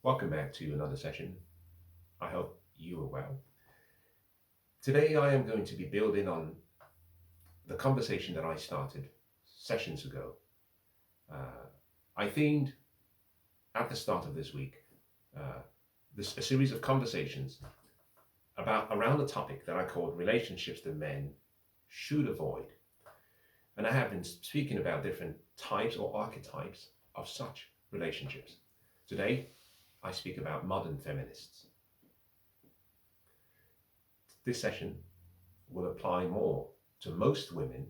Welcome back to another session. I hope you are well. Today I am going to be building on the conversation that I started sessions ago. Uh, I themed at the start of this week a series of conversations about around a topic that I called relationships that men should avoid. And I have been speaking about different types or archetypes of such relationships. Today I speak about modern feminists. This session will apply more to most women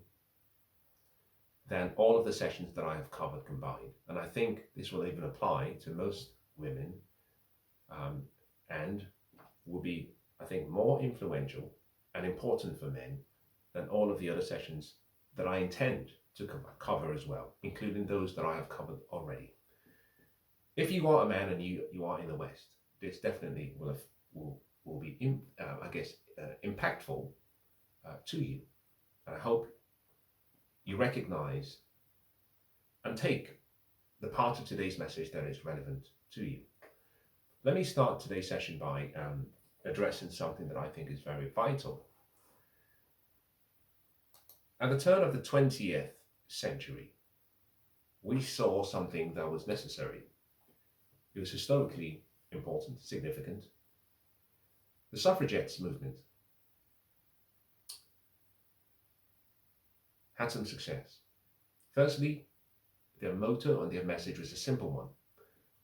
than all of the sessions that I have covered combined. And I think this will even apply to most women um, and will be, I think, more influential and important for men than all of the other sessions that I intend to cover as well, including those that I have covered already. If you are a man and you are in the West, this definitely will be, impactful to you. And I hope you recognize and take the part of today's message that is relevant to you. Let me start today's session by addressing something that I think is very vital. At the turn of the 20th century, we saw something that was necessary. It was historically important, significant. The suffragettes movement had some success. Firstly, their motto and their message was a simple one.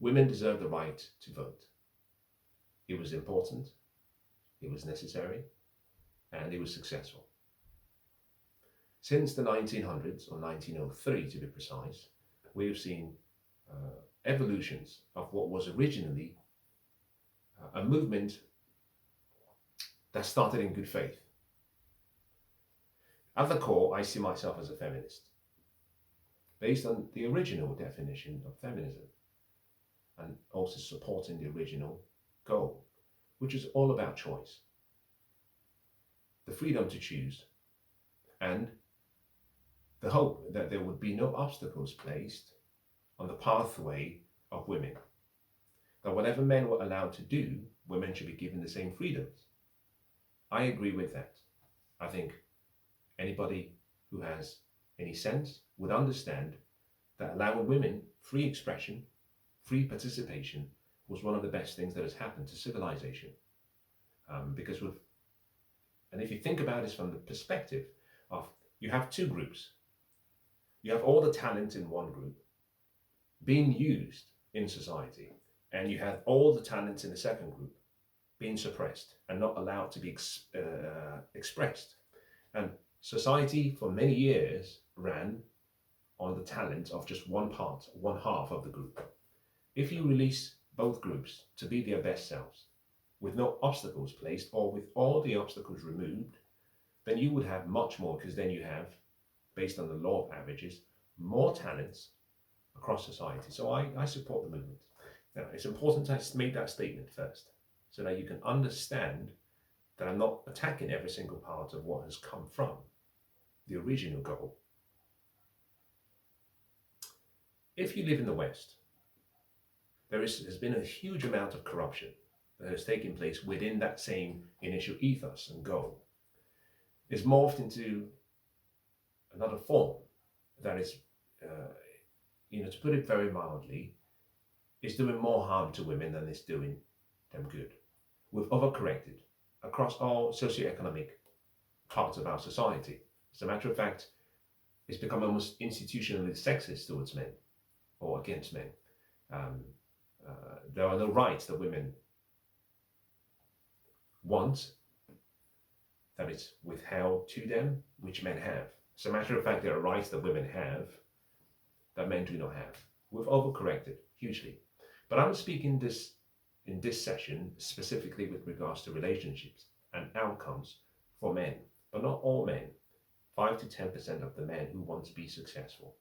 Women deserve the right to vote. It was important, it was necessary, and it was successful. Since the 1900s, or 1903 to be precise, we have seen evolutions of what was originally a movement that started in good faith. At the core, I see myself as a feminist, based on the original definition of feminism, and also supporting the original goal, which is all about choice, the freedom to choose, and the hope that there would be no obstacles placed on the pathway of women. That whatever men were allowed to do, women should be given the same freedoms. I agree with that. I think anybody who has any sense would understand that allowing women free expression, free participation was one of the best things that has happened to civilization. Because and if you think about it from the perspective of, you have two groups. You have all the talent in one group being used in society, and you have all the talents in the second group being suppressed and not allowed to be expressed. And society for many years ran on the talent of just one half of the group. If you release both groups to be their best selves, with no obstacles placed or with all the obstacles removed, then you would have much more, because then you have, based on the law of averages, more talents across society. So I support the movement. Now, it's important to make that statement first, so that you can understand that I'm not attacking every single part of what has come from the original goal. If you live in the West, there's been a huge amount of corruption that has taken place within that same initial ethos and goal. It's morphed into another form that is, to put it very mildly, is doing more harm to women than it's doing them good. We've overcorrected across all socioeconomic parts of our society. As a matter of fact, it's become almost institutionally sexist towards men or against men. There are no rights that women want that is withheld to them, which men have. As a matter of fact, there are rights that women have that men do not have. We've overcorrected hugely. But I'm speaking in this session specifically with regards to relationships and outcomes for men, but not all men. 5 to 10% of the men who want to be successful.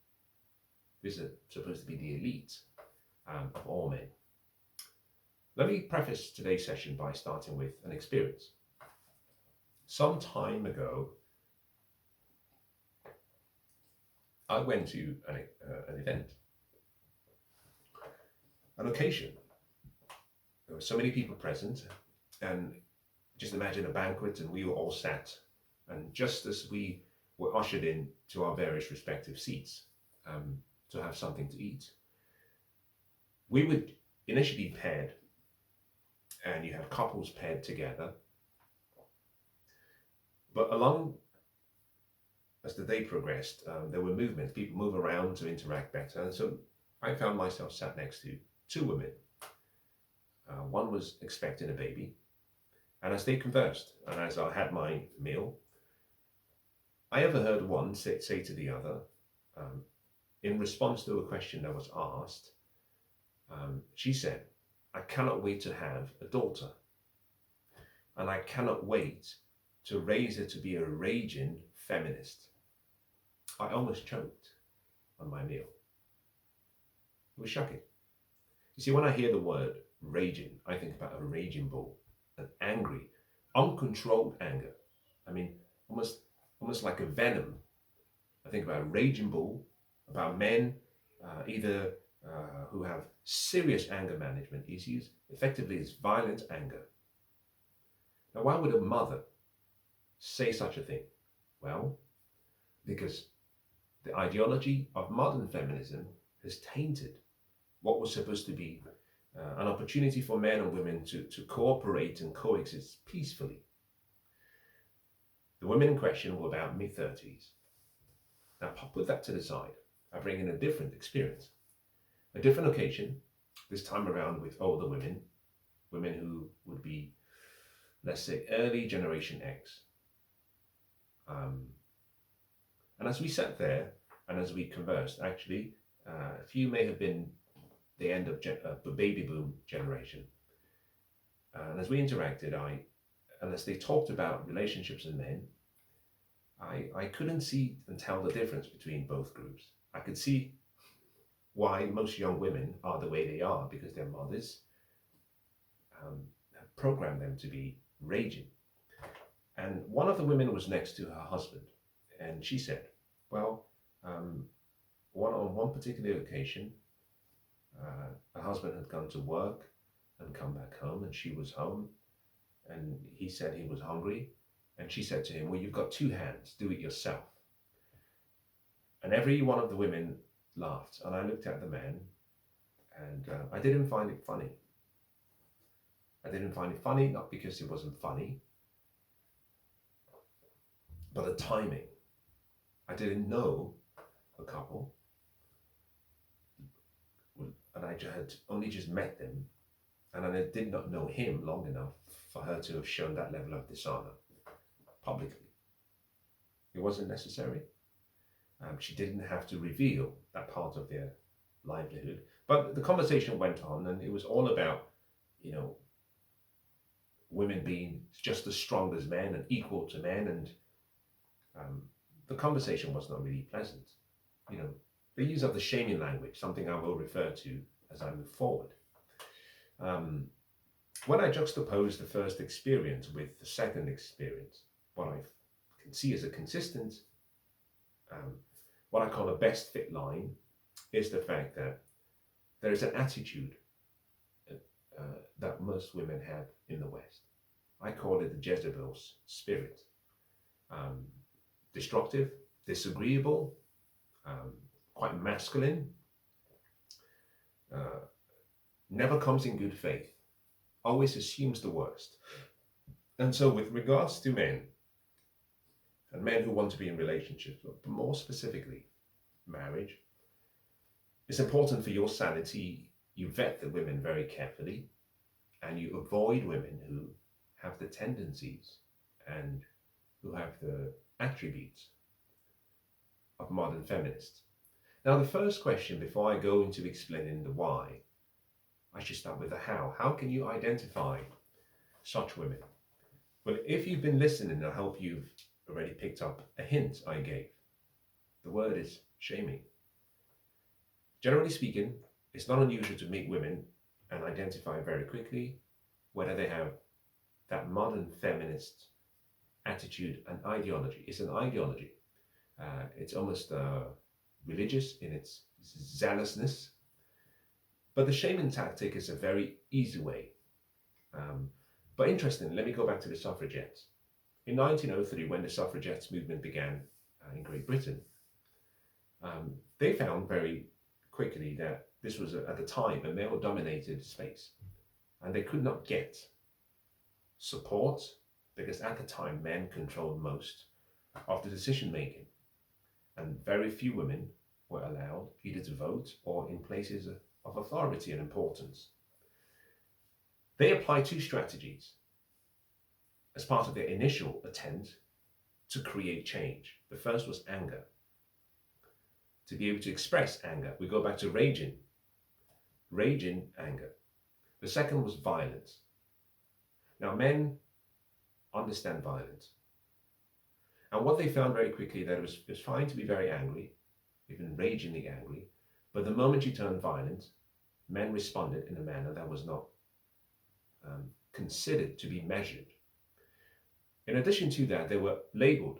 This is supposed to be the elite of all men. Let me preface today's session by starting with an experience. Some time ago, I went to an event, an occasion There were so many people present, and just imagine a banquet, and we were all sat, and just as we were ushered in to our various respective seats to have something to eat, we would initially be paired, and you have couples paired together. But along as the day progressed, there were movements. People move around to interact better, and so I found myself sat next to two women. One was expecting a baby, and as they conversed, and as I had my meal, I overheard one say to the other, in response to a question that was asked, she said, "I cannot wait to have a daughter, and I cannot wait to raise her to be a raging feminist." I almost choked on my meal. It was shocking. You see, when I hear the word raging, I think about a raging bull, an angry, uncontrolled anger. I mean, almost like a venom. I think about a raging bull, about men either who have serious anger management issues, effectively it's violent anger. Now, why would a mother say such a thing? Well, because the ideology of modern feminism has tainted what was supposed to be an opportunity for men and women to cooperate and coexist peacefully. The women in question were about mid-30s. Now, put that to the side. I bring in a different experience, a different occasion, this time around with older women, women who would be, let's say, early Generation X. And as we sat there and as we conversed, actually, a few may have been the end of the baby boom generation. And as we interacted, and as they talked about relationships and men, I couldn't see and tell the difference between both groups. I could see why most young women are the way they are, because their mothers have programmed them to be raging. And one of the women was next to her husband, and she said, well, on one particular occasion, her husband had gone to work and come back home, and she was home, and he said he was hungry, and she said to him, well, you've got two hands, do it yourself. And every one of the women laughed, and I looked at the man, and I didn't find it funny. I didn't find it funny, not because it wasn't funny, but the timing. I didn't know a couple, and I had only just met them, and I did not know him long enough for her to have shown that level of dishonor publicly. It wasn't necessary. She didn't have to reveal that part of their livelihood. But the conversation went on, and it was all about, women being just as strong as men and equal to men, and the conversation was not really pleasant. The use of the shaming language, something I will refer to as I move forward. When I juxtapose the first experience with the second experience, what I can see as a consistent, what I call a best fit line, is the fact that there is an attitude that most women have in the West. I call it the Jezebel's spirit. Destructive, disagreeable, quite masculine, never comes in good faith, always assumes the worst. And so with regards to men, and men who want to be in relationships, but more specifically, marriage, it's important for your sanity, you vet the women very carefully, and you avoid women who have the tendencies and who have the attributes of modern feminists. Now, the first question, before I go into explaining the why, I should start with the how. How can you identify such women? Well, if you've been listening, I hope you've already picked up a hint I gave. The word is shaming. Generally speaking, it's not unusual to meet women and identify very quickly whether they have that modern feminist attitude and ideology. It's an ideology. It's almost religious in its zealousness. But the shaming tactic is a very easy way But interestingly, let me go back to the suffragettes. In 1903, when the suffragettes movement began in Great Britain, they found very quickly that this was, at the time, a male-dominated space. And they could not get support because at the time, men controlled most of the decision-making. And very few women were allowed either to vote or in places of authority and importance. They applied two strategies as part of their initial attempt to create change. The first was anger. To be able to express anger, we go back to raging anger. The second was violence. Now, men understand violence. And what they found very quickly, that it was fine to be very angry, even ragingly angry, but the moment you turned violent, men responded in a manner that was not considered to be measured. In addition to that, they were labeled,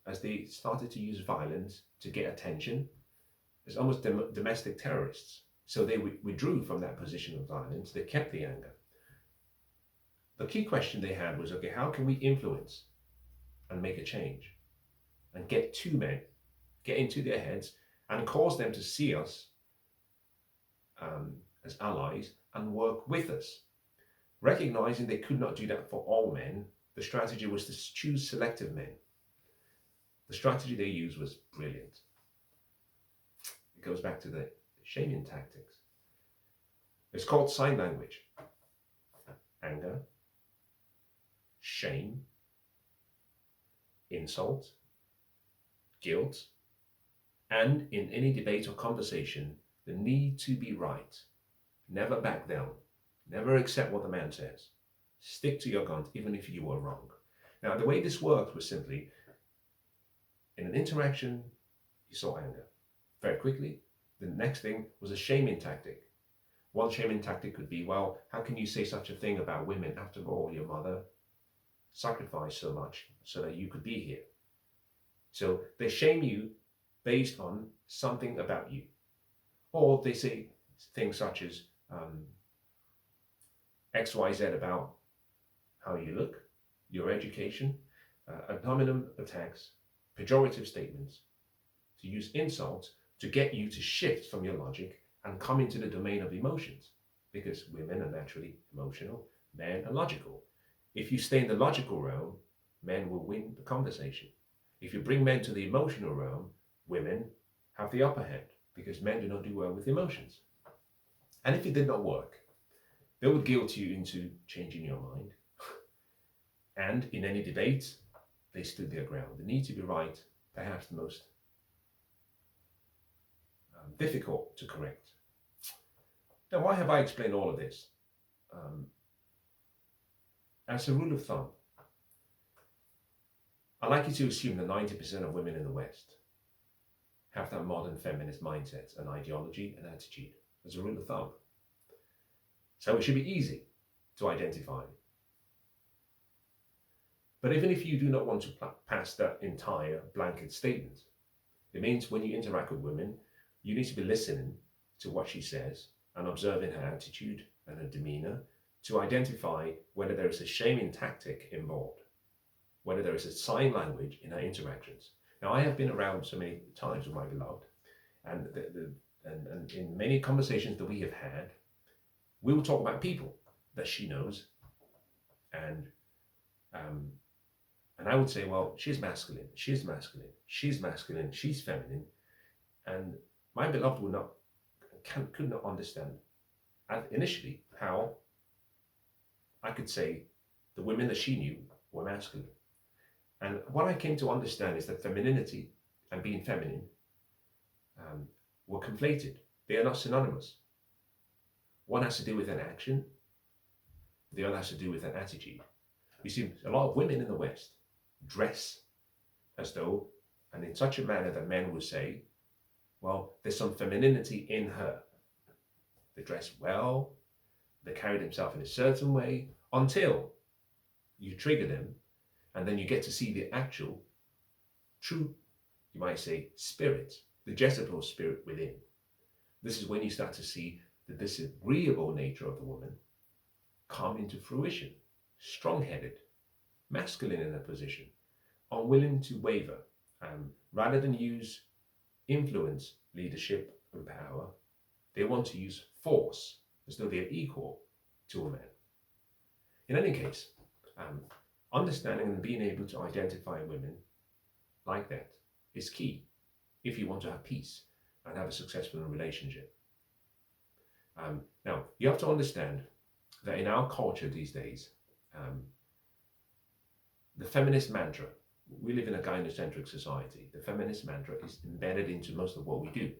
as they started to use violence to get attention, as almost domestic terrorists. So they withdrew from that position of violence. They kept the anger. The key question they had was, okay, how can we influence and make a change and get two men, get into their heads and cause them to see us as allies and work with us? Recognizing they could not do that for all men, the strategy was to choose selective men. The strategy they used was brilliant. It goes back to the shaming tactics. It's called sign language. Anger, shame, insult, guilt, and in any debate or conversation, the need to be right. Never back down. Never accept what the man says. Stick to your guns, even if you were wrong. Now, the way this worked was simply, in an interaction, you saw anger. Very quickly, the next thing was a shaming tactic. One shaming tactic could be, well, how can you say such a thing about women? After all, your mother sacrificed so much so that you could be here. So they shame you based on something about you. Or they say things such as XYZ about how you look, your education, ad hominem attacks, pejorative statements, to use insults to get you to shift from your logic and come into the domain of emotions, because women are naturally emotional, men are logical. If you stay in the logical realm, men will win the conversation. If you bring men to the emotional realm, women have the upper hand, because men do not do well with emotions. And if it did not work, they would guilt you into changing your mind. And in any debate, they stood their ground. The need to be right, perhaps the most difficult to correct. Now, why have I explained all of this? As a rule of thumb, I like you to assume that 90% of women in the West have that modern feminist mindset and ideology and attitude, as a rule of thumb. So it should be easy to identify. But even if you do not want to pass that entire blanket statement, it means when you interact with women, you need to be listening to what she says and observing her attitude and her demeanor to identify whether there is a shaming tactic involved, whether there is a sign language in her interactions. Now, I have been around so many times with my beloved, and in many conversations that we have had, we will talk about people that she knows, and I would say, well, she's masculine, she's masculine, she's masculine, she's feminine, and my beloved could not understand initially how I could say the women that she knew were masculine. And what I came to understand is that femininity and being feminine were conflated. They are not synonymous. One has to do with an action, the other has to do with an attitude. You see, a lot of women in the West dress as though, and in such a manner that men would say, well, there's some femininity in her. They dress well, they carry themselves in a certain way, until you trigger them, and then you get to see the actual, true, you might say, spirit, the Jezebel spirit within. This is when you start to see the disagreeable nature of the woman come into fruition, strong-headed, masculine in a position, unwilling to waver, rather than use influence, leadership, and power. They want to use force as though they're equal to a man. In any case, understanding and being able to identify women like that is key if you want to have peace and have a successful relationship. Now, you have to understand that in our culture these days, the feminist mantra, we live in a gynocentric society, the feminist mantra is embedded into most of what we do.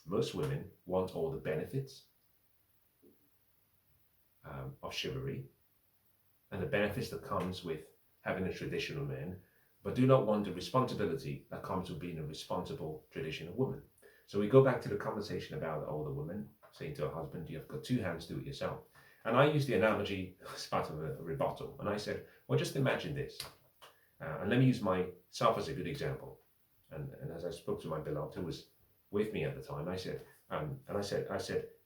Most women want all the benefits of chivalry and the benefits that comes with having a traditional man, but do not want the responsibility that comes with being a responsible traditional woman. So we go back to the conversation about the older woman saying to her husband, you've got two hands, do it yourself. And I used the analogy as part of a rebuttal. And I said, well, just imagine this. And let me use myself as a good example. And as I spoke to my beloved who was with me at the time, I said,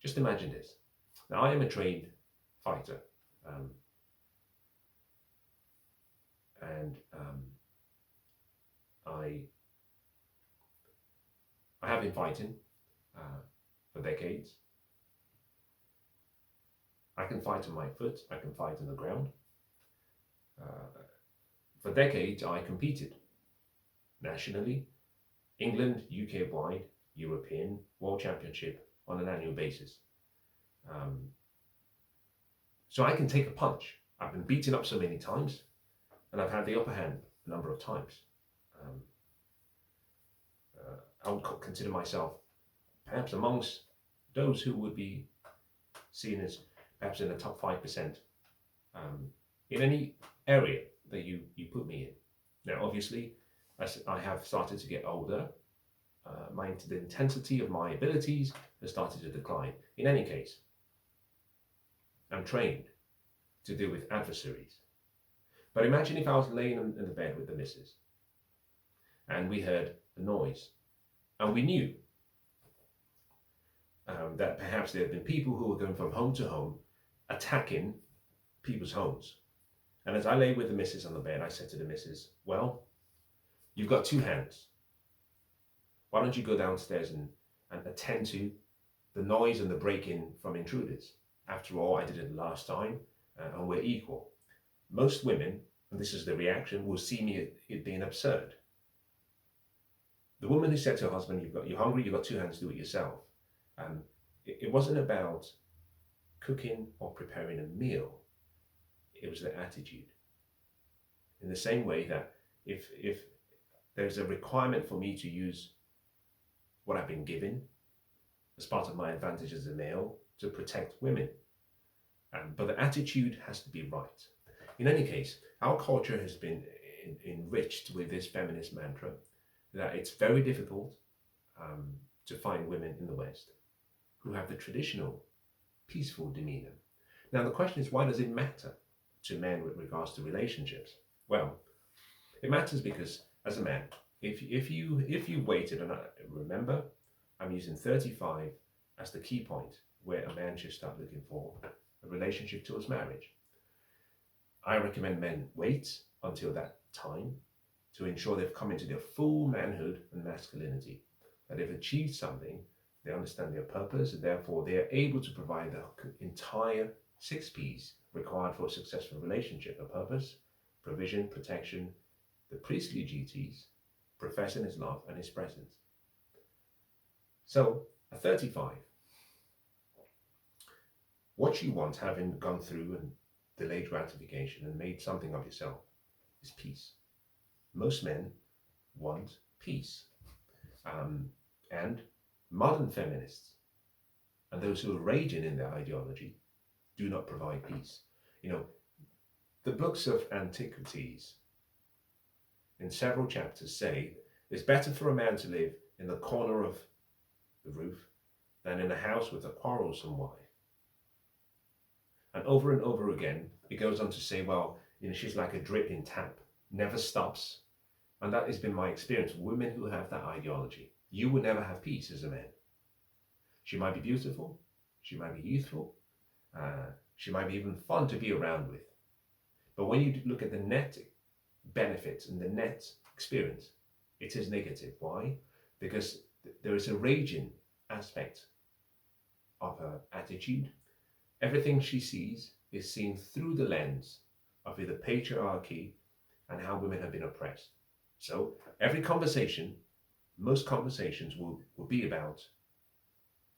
just imagine this. Now, I am a trained fighter. I have been fighting for decades. I can fight on my foot, I can fight on the ground. For decades, I competed nationally, England, UK-wide, European, World Championship on an annual basis. So I can take a punch. I've been beaten up so many times, and I've had the upper hand a number of times. I would consider myself perhaps amongst those who would be seen as perhaps in the top 5% in any area that you put me in. Now, obviously, as I have started to get older, the intensity of my abilities has started to decline. In any case, I'm trained to deal with adversaries. But imagine if I was laying in the bed with the missus and we heard a noise and we knew that perhaps there had been people who were going from home to home attacking people's homes. And as I lay with the missus on the bed, I said to the missus, well, you've got two hands. Why don't you go downstairs and attend to the noise and the break-in from intruders? After all, I did it last time and we're equal. Most women, and this is the reaction, will see me it being absurd. The woman who said to her husband, you're hungry, you've got two hands, do it yourself. It wasn't about cooking or preparing a meal. It was the attitude. In the same way that if there's a requirement for me to use what I've been given as part of my advantage as a male to protect women, but the attitude has to be right. In any case, our culture has been enriched with this feminist mantra that it's very difficult to find women in the West who have the traditional peaceful demeanor. Now the question is, why does it matter to men with regards to relationships? Well, it matters because as a man, if you waited, and remember, I'm using 35 as the key point where a man should start looking for a relationship towards marriage. I recommend men wait until that time to ensure they've come into their full manhood and masculinity, that they've achieved something, they understand their purpose, and therefore they are able to provide the entire 6 P's required for a successful relationship: a purpose, provision, protection, the priestly duties, professing his love and his presence. So at 35, what you want, having gone through and delayed gratification and made something of yourself, is peace. Most men want peace. And modern feminists and those who are raging in their ideology do not provide peace. You know, the books of antiquities in several chapters say it's better for a man to live in the corner of the roof than in a house with a quarrelsome wife. And over again, it goes on to say, well, you know, she's like a dripping tap, never stops. And that has been my experience. Women who have that ideology, you will never have peace as a man. She might be beautiful, she might be youthful, She might be even fun to be around with. But when you look at the net benefits and the net experience, it is negative. Why? Because there is a raging aspect of her attitude. Everything she sees is seen through the lens of either patriarchy and how women have been oppressed. So every conversation, most conversations will be about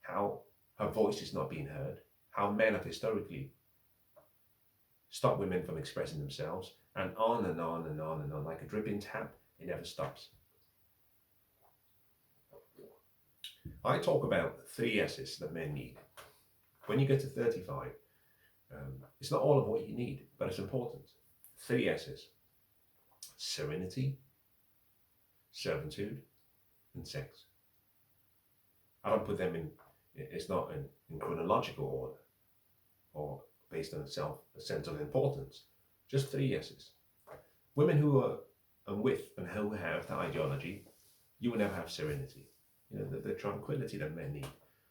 how her voice is not being heard, how men have historically stopped women from expressing themselves, and on and on and on and on, like a dripping tap, it never stops. I talk about 3 S's that men need. When you get to 35, it's not all of what you need, but it's important. 3 S's: serenity, servitude, and sex. I don't put them in, it's not in chronological order or based on a sense of importance. Just 3 S's. Women who are with and who have the ideology, you will never have serenity. You know, the tranquility that men need,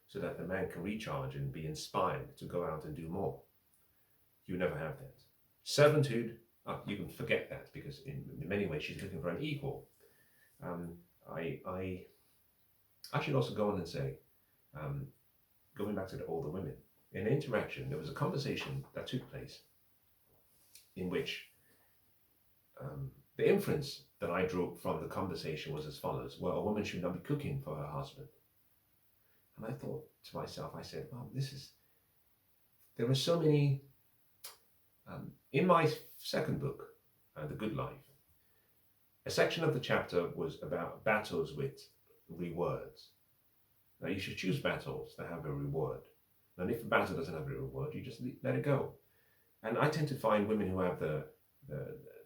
so that the man can recharge and be inspired to go out and do more. You never have that. Servitude, you can forget that, because in many ways she's looking for an equal. I should also go on and say, going back to the older women, in interaction, there was a conversation that took place in which the inference that I drew from the conversation was as follows: well, a woman should not be cooking for her husband. And I thought to myself, I said, well, there are so many, in my second book, The Good Life, a section of the chapter was about battles with rewards. Now, you should choose battles that have a reward. And if a battle doesn't have a reward, you just let it go. And I tend to find women who have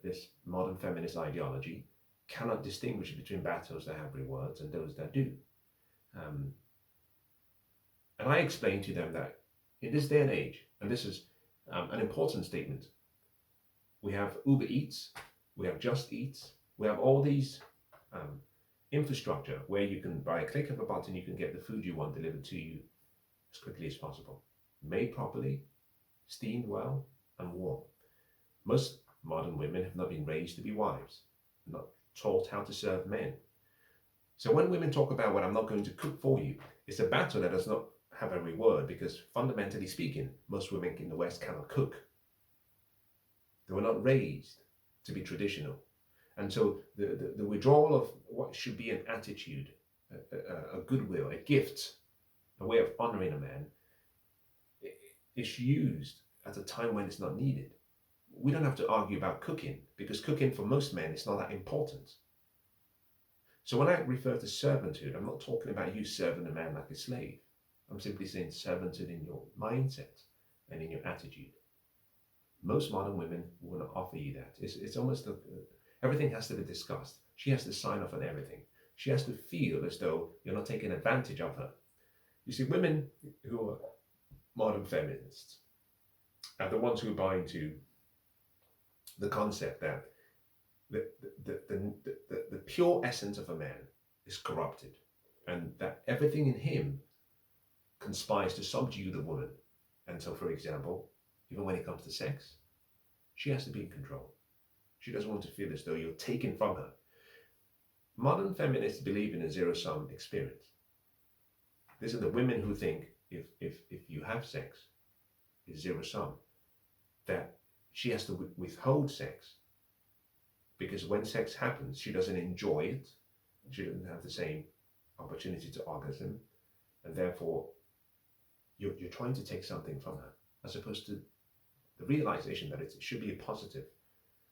this modern feminist ideology cannot distinguish between battles that have rewards and those that do. And I explained to them that in this day and age, and this is an important statement, we have Uber Eats, we have Just Eats, we have all these infrastructure where you can, by a click of a button, you can get the food you want delivered to you as quickly as possible, made properly, steamed well, and warm. Most modern women have not been raised to be wives, not taught how to serve men. So when women talk about, well, I'm not going to cook for you, it's a battle that does not have a reward, because fundamentally speaking, most women in the West cannot cook. They were not raised to be traditional. And so the withdrawal of what should be an attitude, a goodwill, a gift, a way of honoring a man, is used at a time when it's not needed. We don't have to argue about cooking, because cooking for most men is not that important. So when I refer to servitude, I'm not talking about you serving a man like a slave. I'm simply saying servitude in your mindset and in your attitude. Most modern women will not offer you that. It's almost everything has to be discussed. She has to sign off on everything. She has to feel as though you're not taking advantage of her. You see, women who are modern feminists are the ones who buy into the concept that the pure essence of a man is corrupted, and that everything in him conspires to subdue the woman. And so, for example, even when it comes to sex, she has to be in control. She doesn't want to feel as though you're taken from her. Modern feminists believe in a zero-sum experience. These are the women who think if you have sex, it's zero-sum, that she has to withhold sex, because when sex happens, she doesn't enjoy it. She doesn't have the same opportunity to orgasm, and therefore you're trying to take something from her, as opposed to the realization that it should be a positive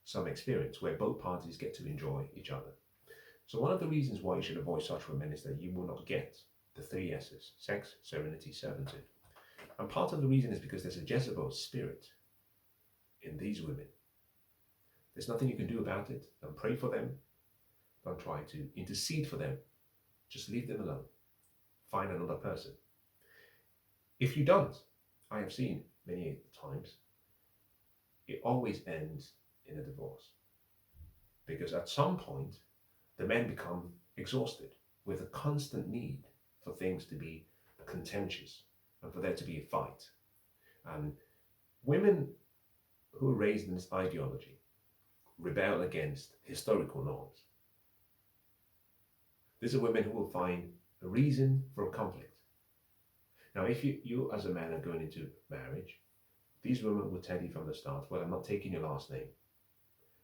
some experience where both parties get to enjoy each other. So one of the reasons why you should avoid such women is that you will not get the 3 S's: sex, serenity, servitude. And part of the reason is because there's a Jezebel spirit in these women. There's nothing you can do about it. Don't pray for them. Don't try to intercede for them. Just leave them alone. Find another person. If you don't, I have seen many times, it always ends in a divorce. Because at some point, the men become exhausted with a constant need for things to be contentious and for there to be a fight. And Women who are raised in this ideology rebel against historical norms. These are women who will find a reason for a conflict. Now, if you as a man are going into marriage, these women will tell you from the start, well, I'm not taking your last name.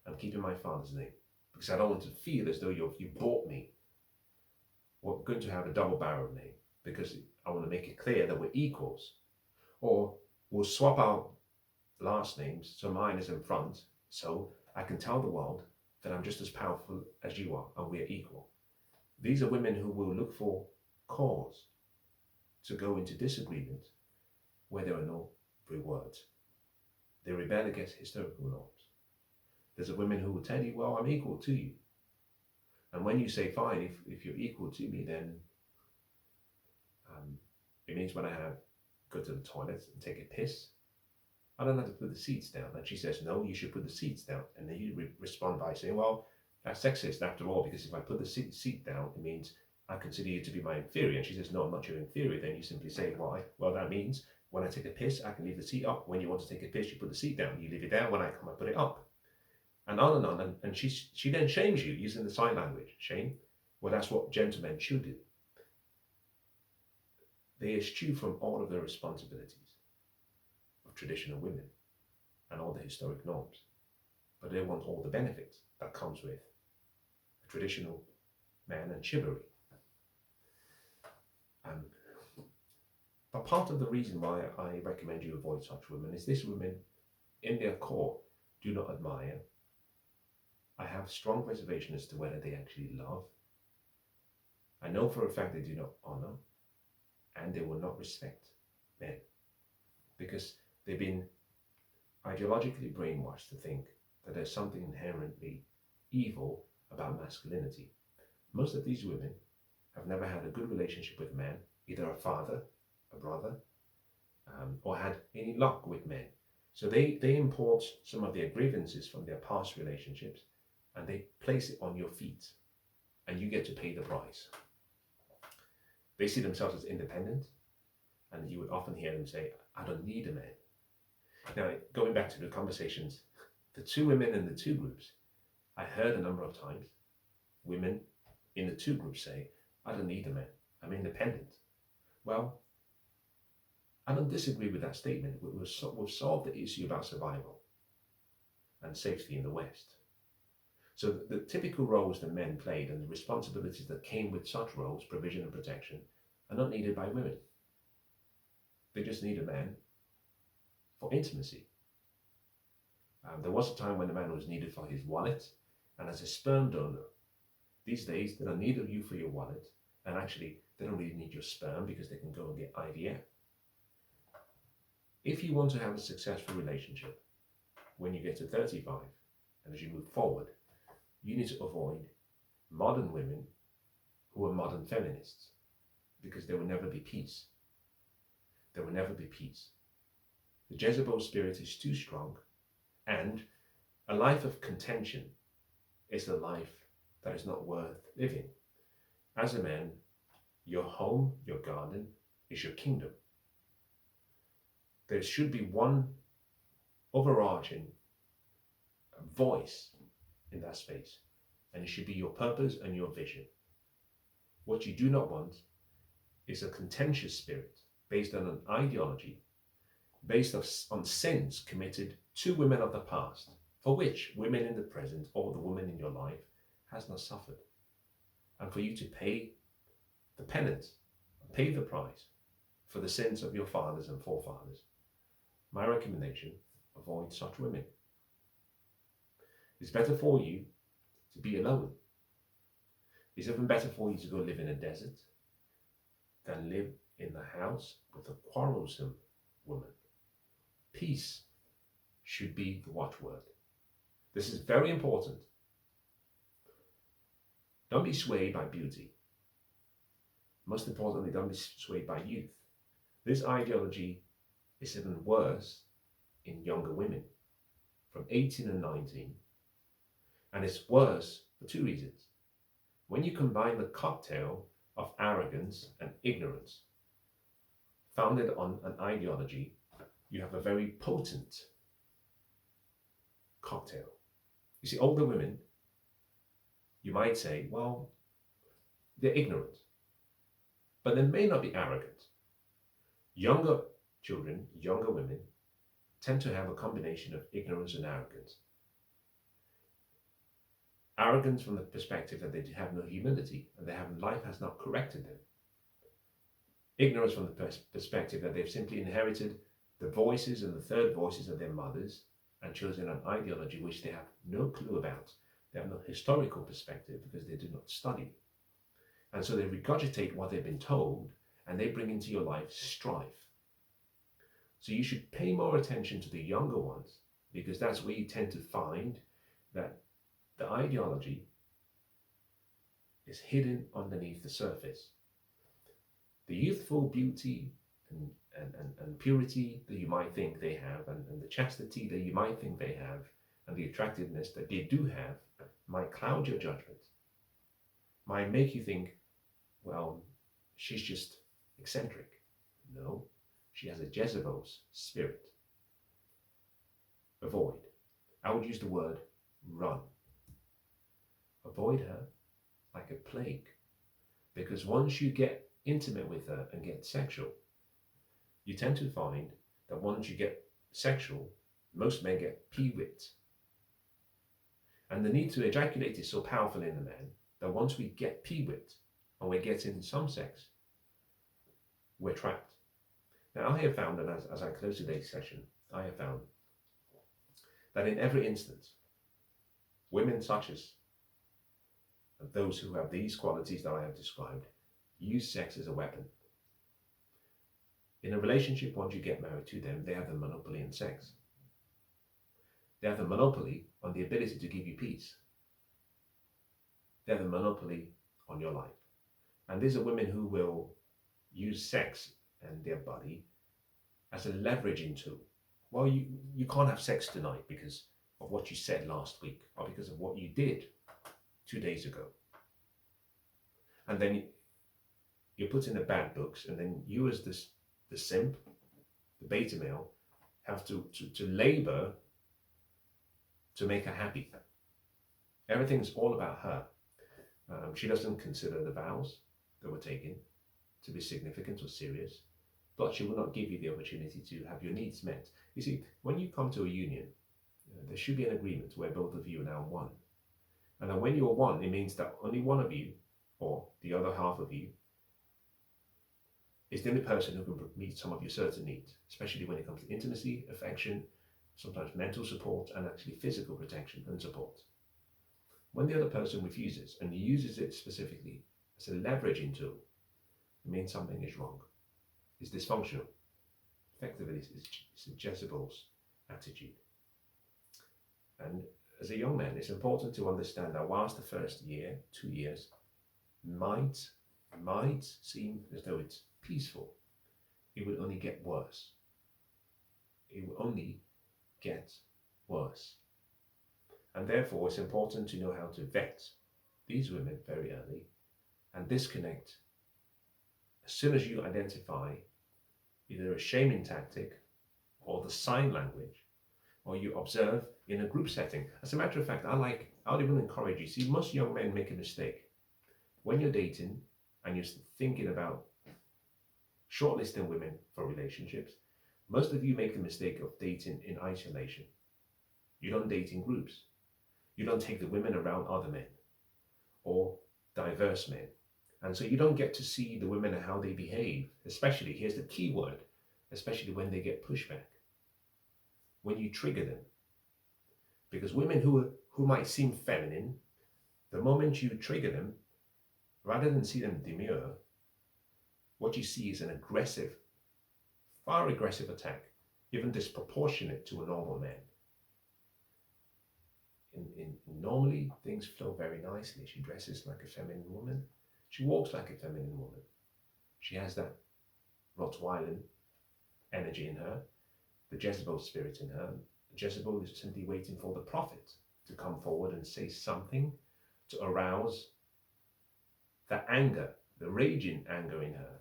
I'm keeping my father's name because I don't want to feel as though you bought me. We're going to have a double-barrel name because I want to make it clear that we're equals. Or we'll swap our last names so mine is in front so I can tell the world that I'm just as powerful as you are and we're equal. These are women who will look for cause to go into disagreement where there are no rewards. They rebel against historical norms. There's a women who will tell you, well, I'm equal to you. And when you say, fine, if you're equal to me, then it means when I go to the toilet and take a piss, I don't have to put the seats down. And she says, no, you should put the seats down. And then you respond by saying, well, that's sexist after all, because if I put the seat down, it means I consider you to be my inferior. And she says, no, I'm not your inferior. Then you simply say, why? Well, that means when I take a piss, I can leave the seat up. When you want to take a piss, you put the seat down. You leave it down. When I come, I put it up. And on and on. And she then shames you using the sign language. Shame? Well, that's what gentlemen should do. They eschew from all of the responsibilities of traditional women and all the historic norms. But they want all the benefits that comes with a traditional man and chivalry. But part of the reason why I recommend you avoid such women is these women, in their core, do not admire. I have strong reservation as to whether they actually love. I know for a fact they do not honor, and they will not respect men, because they've been ideologically brainwashed to think that there's something inherently evil about masculinity. Most of these women have never had a good relationship with men, either a father, a brother, or had any luck with men. So they import some of their grievances from their past relationships and they place it on your feet, and you get to pay the price. They see themselves as independent, and you would often hear them say, I don't need a man. Now, going back to the conversations, the two women in the two groups, I heard a number of times women in the two groups say, I don't need a man, I'm independent. Well, I don't disagree with that statement. We've solved the issue about survival and safety in the West. So the typical roles that men played and the responsibilities that came with such roles, provision and protection, are not needed by women. They just need a man for intimacy. There was a time when a man was needed for his wallet and as a sperm donor. These days, they don't need you for your wallet, and actually, they don't really need your sperm because they can go and get IVF. If you want to have a successful relationship when you get to 35 and as you move forward, you need to avoid modern women who are modern feminists, because there will never be peace. There will never be peace. The Jezebel spirit is too strong, and a life of contention is a life that is not worth living. As a man, your home, your garden, is your kingdom. There should be one overarching voice in that space, and it should be your purpose and your vision. What you do not want is a contentious spirit based on an ideology, based on sins committed to women of the past, for which women in the present or the woman in your life has not suffered. And for you to pay the penance, pay the price for the sins of your fathers and forefathers. My recommendation, avoid such women. It's better for you to be alone. It's even better for you to go live in a desert than live in the house with a quarrelsome woman. Peace should be the watchword. This is very important. Don't be swayed by beauty. Most importantly, don't be swayed by youth. This ideology is even worse in younger women from 18 and 19. And it's worse for two reasons. When you combine the cocktail of arrogance and ignorance founded on an ideology, you have a very potent cocktail. You see, older women, you might say, well, they're ignorant, but they may not be arrogant. Younger children, younger women, tend to have a combination of ignorance and arrogance. Arrogance from the perspective that they have no humility and life has not corrected them. Ignorance from the perspective that they've simply inherited the voices and the third voices of their mothers and chosen an ideology which they have no clue about. They have no historical perspective because they do not study. And so they regurgitate what they've been told and they bring into your life strife. So you should pay more attention to the younger ones because that's where you tend to find that the ideology is hidden underneath the surface. The youthful beauty and purity that you might think they have, and the chastity that you might think they have, and the attractiveness that they do have, might cloud your judgment, might make you think, well, she's just eccentric. No, she has a Jezebel's spirit. Avoid. I would use the word run. Avoid her like a plague, because once you get intimate with her and get sexual, you tend to find that once you get sexual, most men get pee-whipped. And the need to ejaculate is so powerful in a man that once we get pee-whipped and we're getting some sex, we're trapped. Now I have found, and as I close today's session, I have found that in every instance, women such as those who have these qualities that I have described use sex as a weapon. In a relationship, once you get married to them, they have the monopoly in sex. They have the monopoly on the ability to give you peace. They have the monopoly on your life. And these are women who will use sex and their body as a leveraging tool. Well, you can't have sex tonight because of what you said last week or because of what you did 2 days ago. And then you're put in the bad books, and then you as the simp, the beta male, have to labor to make her happy. Everything's all about her. She doesn't consider the vows that were taken to be significant or serious, but she will not give you the opportunity to have your needs met. You see, when you come to a union, there should be an agreement where both of you are now one. And then when you're one, it means that only one of you, or the other half of you, is the only person who can meet some of your certain needs, especially when it comes to intimacy, affection, sometimes mental support, and actually physical protection and support. When the other person refuses and uses it specifically as a leveraging tool, it means something is wrong. It's dysfunctional. Effectively, it's a Jezebel's attitude. And as a young man, it's important to understand that whilst the first year, 2 years, might seem as though it's peaceful, it will only get worse. It will only get worse. And therefore, it's important to know how to vet these women very early and disconnect as soon as you identify either a shaming tactic or the sign language, or you observe in a group setting. As a matter of fact, I would even encourage you. See, most young men make a mistake. When you're dating and you're thinking about shortlisting women for relationships, most of you make the mistake of dating in isolation. You don't date in groups. You don't take the women around other men or diverse men. And so you don't get to see the women and how they behave, especially, here's the key word, especially when they get pushback, when you trigger them. Because women who might seem feminine, the moment you trigger them, rather than see them demure, what you see is an aggressive, far aggressive attack, even disproportionate to a normal man. Normally, things flow very nicely. She dresses like a feminine woman. She walks like a feminine woman. She has that Rottweiler energy in her, the Jezebel spirit in her. Jezebel is simply waiting for the prophet to come forward and say something to arouse the anger, the raging anger in her.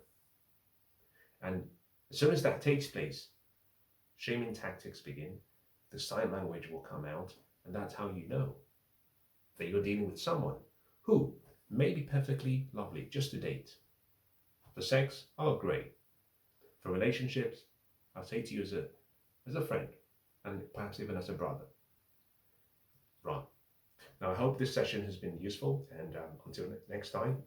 And as soon as that takes place, Shaming tactics begin, the sign language will come out, and that's how you know that you're dealing with someone who may be perfectly lovely just to date. For sex, oh great. For relationships, I'll say to you as a friend, and perhaps even as a brother. Right. Now I hope this session has been useful, and until next time,